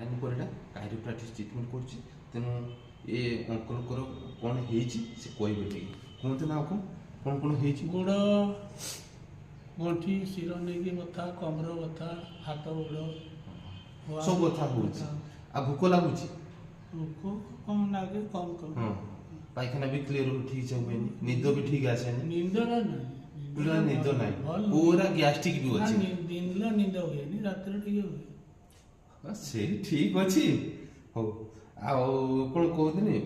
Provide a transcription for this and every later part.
ଆଇନ ପରେ ଏଇଟା କାଇରୋପ୍ରାକ୍ଟିସ୍ ଟ୍ରିଟମେଣ୍ଟ କରୁଛି। ତେଣୁ ଏ ଅଙ୍କଲଙ୍କର କ'ଣ ହେଇଛି ସେ କହିବେ ଟିକେ କୁହନ୍ତୁ ନା ଆପଣ କ'ଣ ହେଇଛି? ଗୋଡ଼ ଗଣ୍ଠି ଶିର ନେଇକି ବଥା, କମର ବଥା, ହାତ ଗୋଡ଼ ସବୁ କଥା ହେଉଛି। ଆଉ ଭୋକ ଲାଗୁଛି? ଭୋକ କମ୍ ଲାଗେ, କମ୍ କମ୍। ହଁ, ପାଇଖାନା ବି କ୍ଲିୟର ଠିକ୍ ସେ ହୁଏନି, ନିଦ ବି ଠିକ୍ ଆସେନି? ନିଦଟା ନାହିଁ, ପୁରା ନିଦ ନାହିଁ, ପୁରା ଗ୍ୟାଷ୍ଟ୍ରିକ୍ ବି ଅଛି? ଦିନ ନିଦ ହୁଏନି, ରାତିରେ ଟିକେ ହୁଏ। ସେ ଠିକ୍ ଅଛି। ହଉ, ଆଉ କ'ଣ କହୁଥିଲି,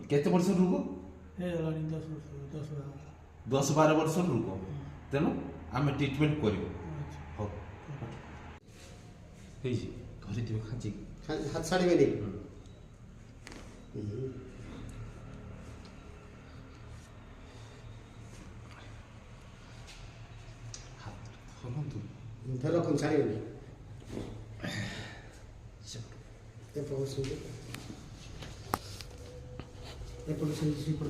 କେତେ ବର୍ଷ ରୋଗ? ହେଇଗଲାଣି 10-12 ବର୍ଷ ରୋଗ। ତେଣୁ ଆମେ ଟ୍ରିଟମେଣ୍ଟ କରିବୁ। ହଉ ହେଇଛି, ଧରିଥିବେ ଖାଞ୍ଚି ହାତ ଛାଡ଼ିବେନି। ଧରନ୍ତୁ, ଧର କ'ଣ ଛାଡ଼ିବେନି। ଏପଟ ସେପଟ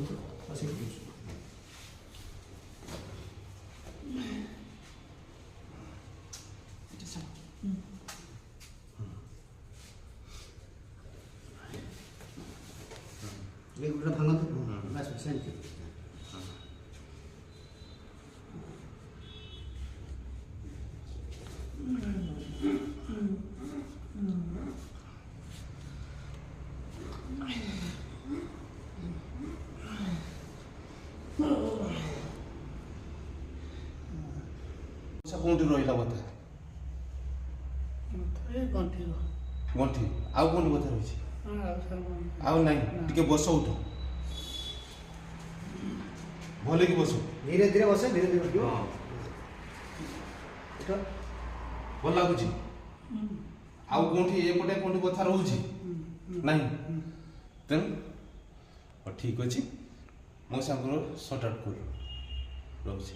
ଏଗୁଡ଼ା ଭାଙ୍ଗନ୍ତୁ। ବାସ୍ ସେମିତି। କୋଉଠି ରହିଲା ବଥା? ଗଣ୍ଠି। ଗଣ୍ଠି। ଆଉ କୋଉଠି ବଥା ରହିଛି? ଆଉ ନାହିଁ, ଟିକେ ବସ, ଉଠ, ଭଲ କି ବସ, ଧୀରେ ଧୀରେ ବସ, ଧୀରେ ଧୀରେ ଉଠିବ। ଭଲ ଲାଗୁଛି? ଆଉ କୋଉଠି ଏପଟେ କୋଉଠି ବଥା ରହୁଛି? ନାହିଁ? ତେଣୁ ଠିକ୍ ଅଛି, ମୋ ସାଙ୍ଗର ସର୍ଟ ଆଉଟ୍ କରୁ, ରହୁଛି।